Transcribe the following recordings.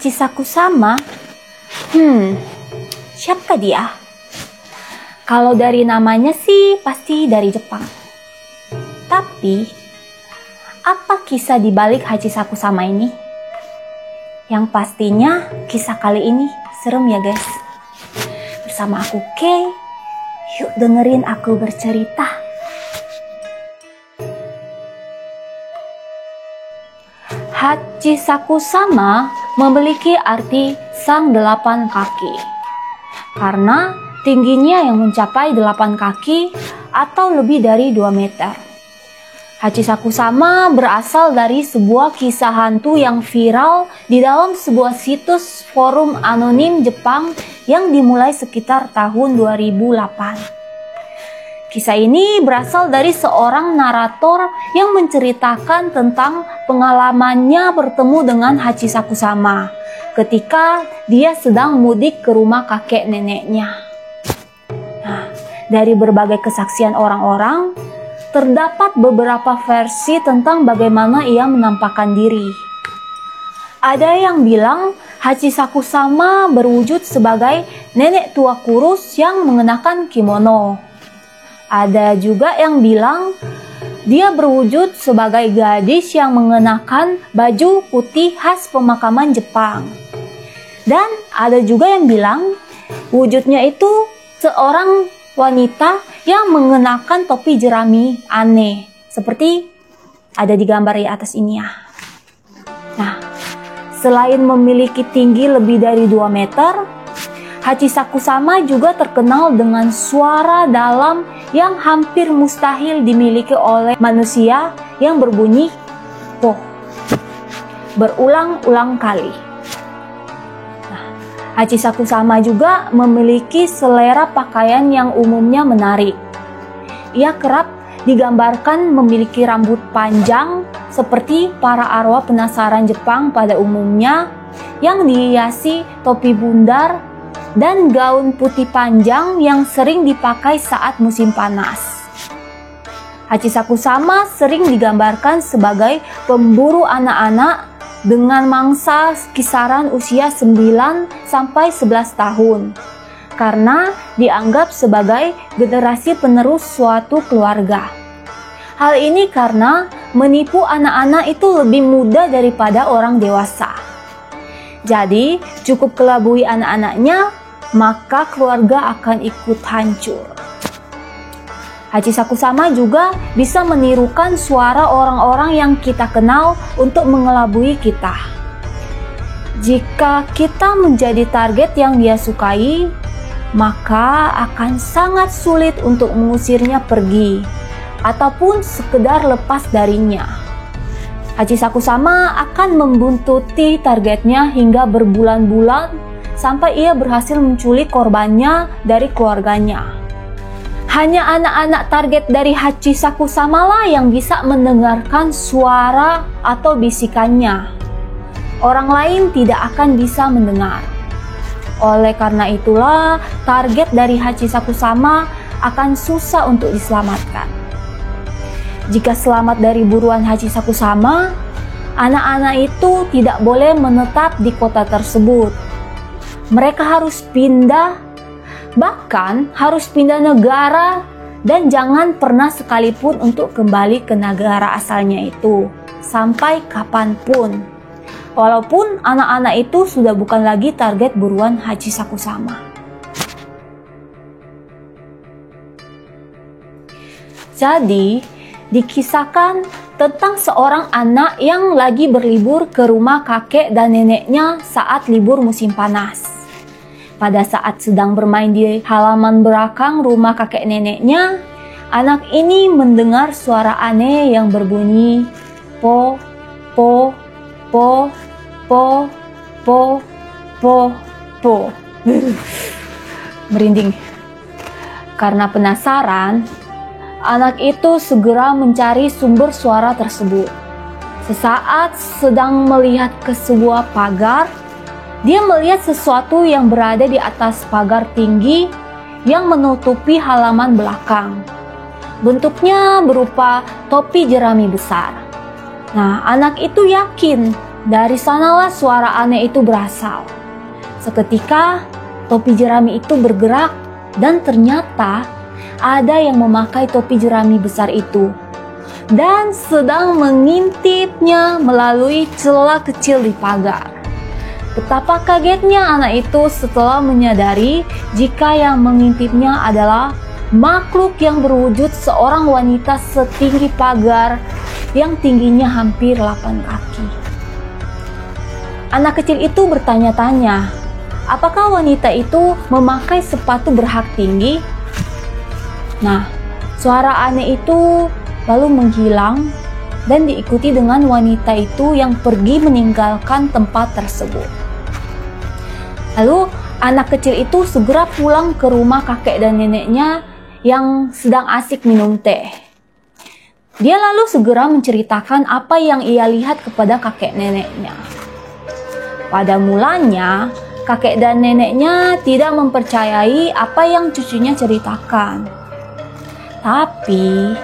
Hachisakusama? Siapa dia? Kalau dari namanya sih pasti dari Jepang. Tapi, apa kisah di balik Hachisakusama ini? Yang pastinya kisah kali ini serem ya guys. Bersama aku Kay, yuk dengerin aku bercerita. Hachisakusama memiliki arti sang 8 kaki. Karena tingginya yang mencapai 8 kaki atau lebih dari 2 meter. Hachisakusama berasal dari sebuah kisah hantu yang viral di dalam sebuah situs forum anonim Jepang yang dimulai sekitar tahun 2008. Kisah ini berasal dari seorang narator yang menceritakan tentang pengalamannya bertemu dengan Hachisakusama ketika dia sedang mudik ke rumah kakek neneknya. Nah, dari berbagai kesaksian orang-orang, terdapat beberapa versi tentang bagaimana ia menampakkan diri. Ada yang bilang Hachisakusama berwujud sebagai nenek tua kurus yang mengenakan kimono. Ada juga yang bilang dia berwujud sebagai gadis yang mengenakan baju putih khas pemakaman Jepang. Dan ada juga yang bilang wujudnya itu seorang wanita yang mengenakan topi jerami aneh, seperti ada di gambar di atas ini ya. Nah, selain memiliki tinggi lebih dari 2 meter, Hachisakusama juga terkenal dengan suara dalam yang hampir mustahil dimiliki oleh manusia yang berbunyi "poh" berulang-ulang kali. Nah, Hachisakusama juga memiliki selera pakaian yang umumnya menarik. Ia kerap digambarkan memiliki rambut panjang seperti para arwah penasaran Jepang pada umumnya yang dihiasi topi bundar dan gaun putih panjang yang sering dipakai saat musim panas. Hachisakusama sering digambarkan sebagai pemburu anak-anak dengan mangsa kisaran usia 9 sampai 11 tahun karena dianggap sebagai generasi penerus suatu keluarga. Hal ini karena menipu anak-anak itu lebih muda daripada orang dewasa. Jadi, cukup kelabui anak-anaknya, maka keluarga akan ikut hancur. Hachisakusama juga bisa menirukan suara orang-orang yang kita kenal untuk mengelabui kita. Jika kita menjadi target yang dia sukai, maka akan sangat sulit untuk mengusirnya pergi ataupun sekedar lepas darinya. Hachisakusama akan membuntuti targetnya hingga berbulan-bulan sampai ia berhasil menculik korbannya dari keluarganya. Hanya anak-anak target dari Hachisakusama lah yang bisa mendengarkan suara atau bisikannya. Orang lain tidak akan bisa mendengar. Oleh karena itulah, target dari Hachisakusama akan susah untuk diselamatkan. Jika selamat dari buruan Hachisakusama, anak-anak itu tidak boleh menetap di kota tersebut. Mereka harus pindah, bahkan harus pindah negara, dan jangan pernah sekalipun untuk kembali ke negara asalnya itu, sampai kapanpun. Walaupun anak-anak itu sudah bukan lagi target buruan Hachisakusama. Jadi, dikisahkan tentang seorang anak yang lagi berlibur ke rumah kakek dan neneknya saat libur musim panas. Pada saat sedang bermain di halaman belakang rumah kakek neneknya, anak ini mendengar suara aneh yang berbunyi po, po, po, po, po, po, po. Merinding. Karena penasaran, anak itu segera mencari sumber suara tersebut. Sesaat sedang melihat ke sebuah pagar, dia melihat sesuatu yang berada di atas pagar tinggi yang menutupi halaman belakang. Bentuknya berupa topi jerami besar. Nah, anak itu yakin Dari sanalah suara aneh itu berasal. Seketika topi jerami itu bergerak dan ternyata ada yang memakai topi jerami besar itu dan sedang mengintipnya melalui celah kecil di pagar. Betapa kagetnya anak itu setelah menyadari jika yang mengintipnya adalah makhluk yang berwujud seorang wanita setinggi pagar yang tingginya hampir 8 kaki. Anak kecil itu bertanya-tanya, apakah wanita itu memakai sepatu berhak tinggi? Nah, suara aneh itu lalu menghilang dan diikuti dengan wanita itu yang pergi meninggalkan tempat tersebut. Lalu anak kecil itu segera pulang ke rumah kakek dan neneknya yang sedang asik minum teh. Dia lalu segera menceritakan apa yang ia lihat kepada kakek neneknya. Pada mulanya, kakek dan neneknya tidak mempercayai apa yang cucunya ceritakan. Tapi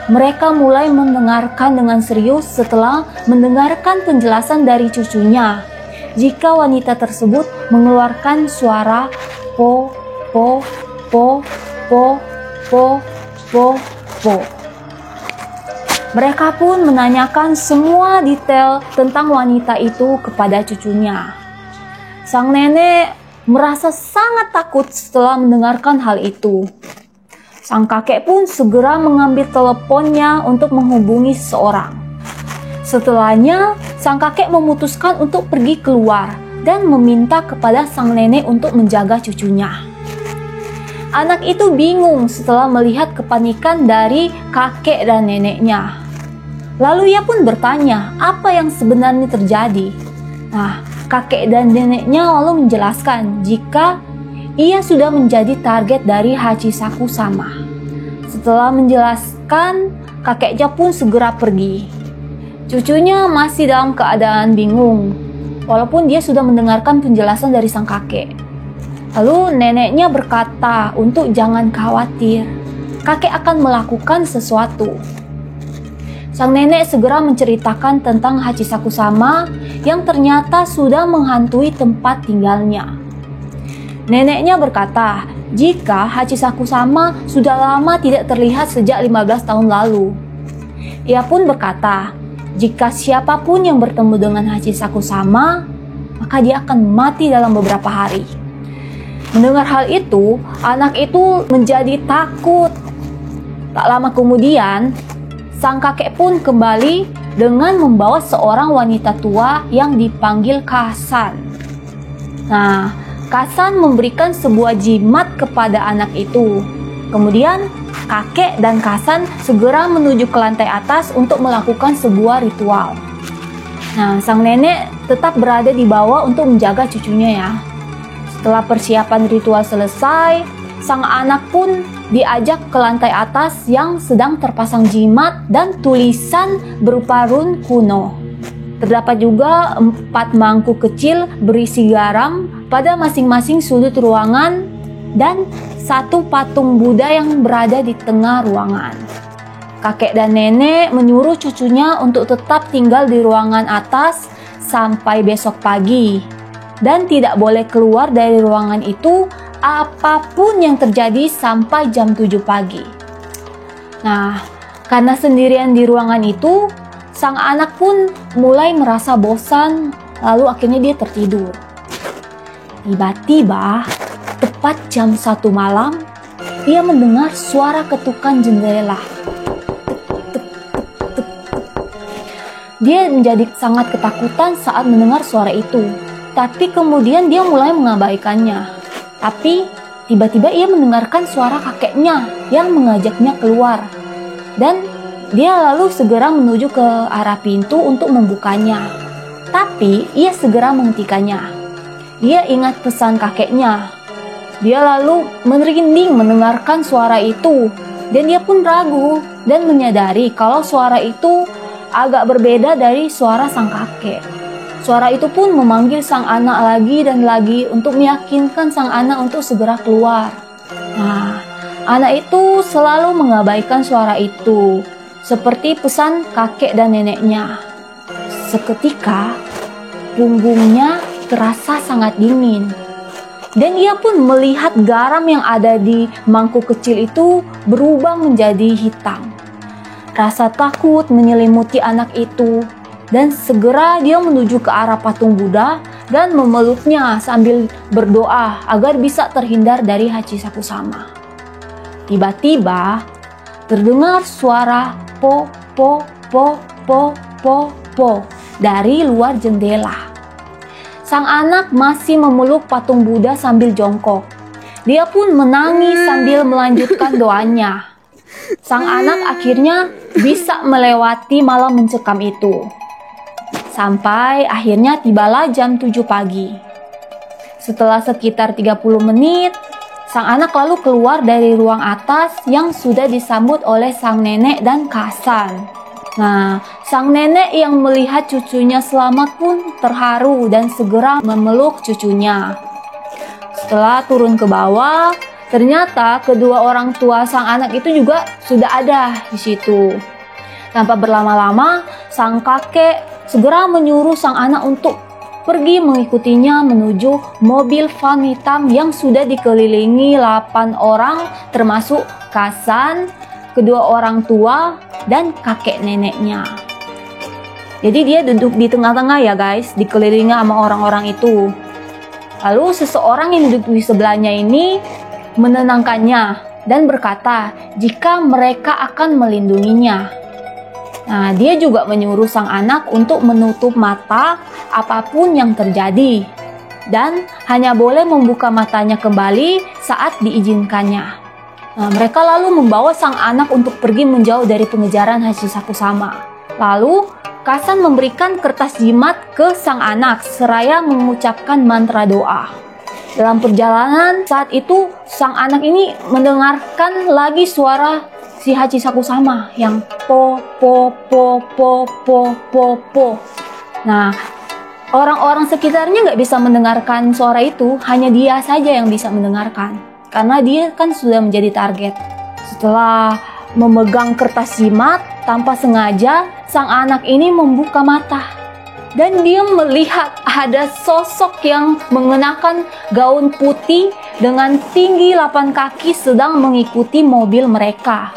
mereka mulai mendengarkan dengan serius setelah mendengarkan penjelasan dari cucunya jika wanita tersebut mengeluarkan suara po, po, po, po, po, po, po. Mereka pun menanyakan semua detail tentang wanita itu kepada cucunya. Sang nenek merasa sangat takut setelah mendengarkan hal itu. Sang kakek pun segera mengambil teleponnya untuk menghubungi seseorang. Setelahnya, sang kakek memutuskan untuk pergi keluar dan meminta kepada sang nenek untuk menjaga cucunya. Anak itu bingung setelah melihat kepanikan dari kakek dan neneknya. Lalu ia pun bertanya apa yang sebenarnya terjadi. Nah, kakek dan neneknya lalu menjelaskan jika ia sudah menjadi target dari Hachisaku sama. Setelah menjelaskan, kakeknya pun segera pergi. Cucunya masih dalam keadaan bingung, walaupun dia sudah mendengarkan penjelasan dari sang kakek. Lalu neneknya berkata untuk jangan khawatir, kakek akan melakukan sesuatu. Sang nenek segera menceritakan tentang Hachisaku sama yang ternyata sudah menghantui tempat tinggalnya. Neneknya berkata, jika Hachisaku sama sudah lama tidak terlihat sejak 15 tahun lalu. Ia pun berkata, jika siapapun yang bertemu dengan Hachisaku sama, maka dia akan mati dalam beberapa hari. Mendengar hal itu, anak itu menjadi takut. Tak lama kemudian, sang kakek pun kembali dengan membawa seorang wanita tua yang dipanggil Kasan. Nah, Kasan memberikan sebuah jimat kepada anak itu. Kemudian, kakek dan Kasan segera menuju ke lantai atas untuk melakukan sebuah ritual. Nah, sang nenek tetap berada di bawah untuk menjaga cucunya ya. Setelah persiapan ritual selesai, sang anak pun diajak ke lantai atas yang sedang terpasang jimat dan tulisan berupa rune kuno. Terdapat juga 4 mangkuk kecil berisi garam pada masing-masing sudut ruangan dan 1 patung Buddha yang berada di tengah ruangan. Kakek dan nenek menyuruh cucunya untuk tetap tinggal di ruangan atas sampai besok pagi dan tidak boleh keluar dari ruangan itu apapun yang terjadi sampai jam 7 pagi. Nah, karena sendirian di ruangan itu, sang anak pun mulai merasa bosan, lalu akhirnya dia tertidur. Tiba-tiba, tepat jam 1 malam, dia mendengar suara ketukan jendela. Dia menjadi sangat ketakutan saat mendengar suara itu, tapi kemudian dia mulai mengabaikannya. Tapi tiba-tiba ia mendengarkan suara kakeknya yang mengajaknya keluar. Dan dia lalu segera menuju ke arah pintu untuk membukanya. Tapi ia segera menghentikannya. Ia ingat pesan kakeknya. Dia lalu merinding mendengarkan suara itu. Dan dia pun ragu dan menyadari kalau suara itu agak berbeda dari suara sang kakek. Suara itu pun memanggil sang anak lagi dan lagi untuk meyakinkan sang anak untuk segera keluar. Nah, anak itu selalu mengabaikan suara itu, seperti pesan kakek dan neneknya. Seketika, punggungnya terasa sangat dingin. Dan ia pun melihat garam yang ada di mangkuk kecil itu berubah menjadi hitam. Rasa takut menyelimuti anak itu, dan segera dia menuju ke arah patung Buddha dan memeluknya sambil berdoa agar bisa terhindar dari Hachisakusama. Tiba-tiba terdengar suara po po po po po po dari luar jendela. Sang anak masih memeluk patung Buddha sambil jongkok. Dia pun menangis sambil melanjutkan doanya. Sang anak akhirnya bisa melewati malam mencekam itu. Sampai akhirnya tibalah jam 7 pagi. Setelah sekitar 30 menit, sang anak lalu keluar dari ruang atas yang sudah disambut oleh sang nenek dan Kasan. Nah, sang nenek yang melihat cucunya selamat pun terharu dan segera memeluk cucunya. Setelah turun ke bawah, ternyata kedua orang tua sang anak itu juga sudah ada di situ. Tanpa berlama-lama, sang kakek segera menyuruh sang anak untuk pergi mengikutinya menuju mobil van hitam yang sudah dikelilingi 8 orang termasuk Kasan, kedua orang tua, dan kakek neneknya. Jadi dia duduk di tengah-tengah ya guys, dikelilingi sama orang-orang itu. Lalu seseorang yang duduk di sebelahnya ini menenangkannya dan berkata jika mereka akan melindunginya. Nah, dia juga menyuruh sang anak untuk menutup mata apapun yang terjadi dan hanya boleh membuka matanya kembali saat diizinkannya. Nah, mereka lalu membawa sang anak untuk pergi menjauh dari pengejaran Hachisakusama. Lalu Kasan memberikan kertas jimat ke sang anak seraya mengucapkan mantra doa. Dalam perjalanan saat itu, sang anak ini mendengarkan lagi suara si Hachisakusama yang po po po po po po po. Nah, orang-orang sekitarnya nggak bisa mendengarkan suara itu, hanya dia saja yang bisa mendengarkan. Karena dia kan sudah menjadi target. Setelah memegang kertas jimat, tanpa sengaja sang anak ini membuka mata. Dan dia melihat ada sosok yang mengenakan gaun putih dengan tinggi 8 kaki sedang mengikuti mobil mereka.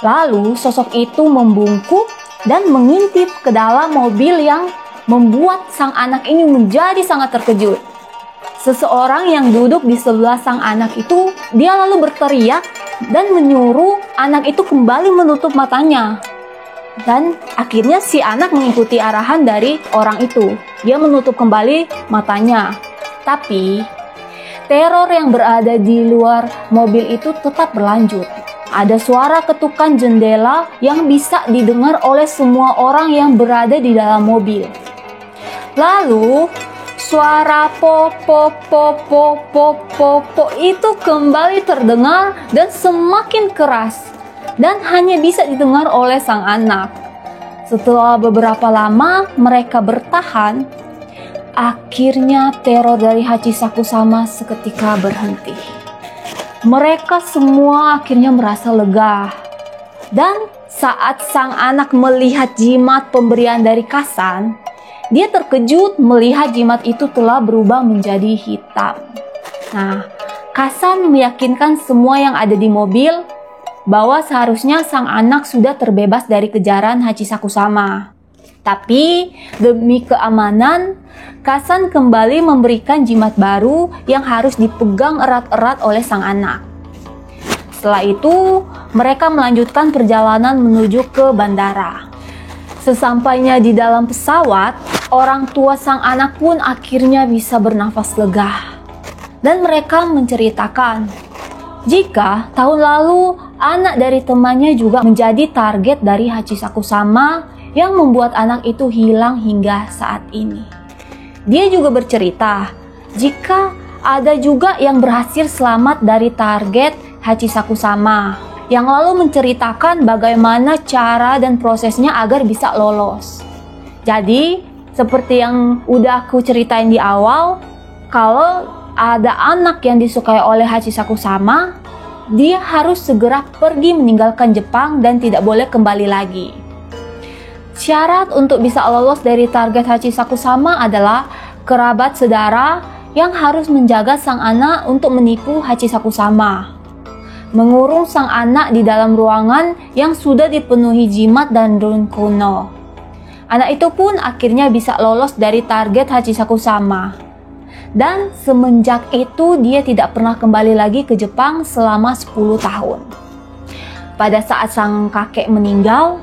Lalu sosok itu membungkuk dan mengintip ke dalam mobil yang membuat sang anak ini menjadi sangat terkejut. Seseorang yang duduk di sebelah sang anak itu, dia lalu berteriak dan menyuruh anak itu kembali menutup matanya. Dan akhirnya si anak mengikuti arahan dari orang itu. Dia menutup kembali matanya. Tapi teror yang berada di luar mobil itu tetap berlanjut. Ada suara ketukan jendela yang bisa didengar oleh semua orang yang berada di dalam mobil. Lalu suara po po po po po po po itu kembali terdengar dan semakin keras. Dan hanya bisa didengar oleh sang anak. Setelah beberapa lama mereka bertahan, akhirnya teror dari Hachisakusama seketika berhenti. Mereka semua akhirnya merasa lega. Dan saat sang anak melihat jimat pemberian dari Kasan, dia terkejut melihat jimat itu telah berubah menjadi hitam. Nah, Kasan meyakinkan semua yang ada di mobil bahwa seharusnya sang anak sudah terbebas dari kejaran Hachisakusama. Tapi demi keamanan, Kasan kembali memberikan jimat baru yang harus dipegang erat-erat oleh sang anak. Setelah itu, mereka melanjutkan perjalanan menuju ke bandara. Sesampainya di dalam pesawat, orang tua sang anak pun akhirnya bisa bernafas lega. Dan mereka menceritakan jika tahun lalu anak dari temannya juga menjadi target dari Hachisakusama yang membuat anak itu hilang hingga saat ini. Dia juga bercerita jika ada juga yang berhasil selamat dari target Hachisakusama yang lalu menceritakan bagaimana cara dan prosesnya agar bisa lolos. Jadi seperti yang udah aku ceritain di awal, kalau ada anak yang disukai oleh Hachisakusama, dia harus segera pergi meninggalkan Jepang dan tidak boleh kembali lagi. Syarat untuk bisa lolos dari target Hachisakusama adalah kerabat saudara yang harus menjaga sang anak untuk menipu Hachisakusama, mengurung sang anak di dalam ruangan yang sudah dipenuhi jimat dan rune kuno. Anak itu pun akhirnya bisa lolos dari target Hachisakusama. Dan semenjak itu dia tidak pernah kembali lagi ke Jepang selama 10 tahun. Pada saat sang kakek meninggal,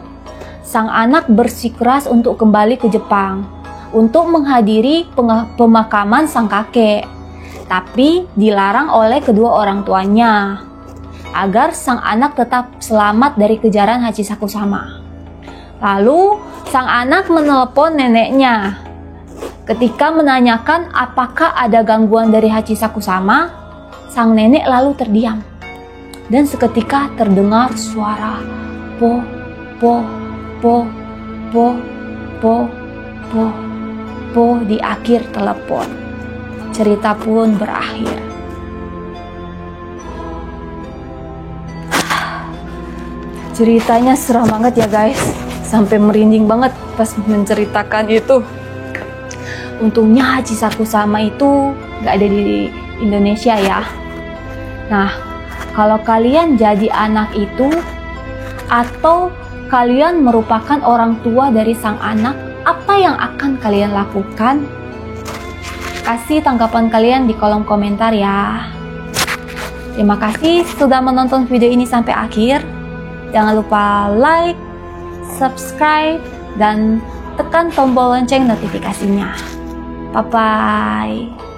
sang anak bersikeras untuk kembali ke Jepang untuk menghadiri pemakaman sang kakek, tapi dilarang oleh kedua orang tuanya agar sang anak tetap selamat dari kejaran Hachisakusama. Lalu sang anak menelepon neneknya. Ketika menanyakan apakah ada gangguan dari Hachisakusama, sang nenek lalu terdiam dan seketika terdengar suara po po po po po po po di akhir telepon. Cerita pun berakhir. Ceritanya seram banget ya guys, sampai merinding banget pas menceritakan itu. Untungnya Hachisakusama itu gak ada di Indonesia ya. Nah, kalau kalian jadi anak itu atau kalian merupakan orang tua dari sang anak, apa yang akan kalian lakukan? Kasih tanggapan kalian di kolom komentar ya. Terima kasih sudah menonton video ini sampai akhir. Jangan lupa like, subscribe, dan tekan tombol lonceng notifikasinya. Bye-bye.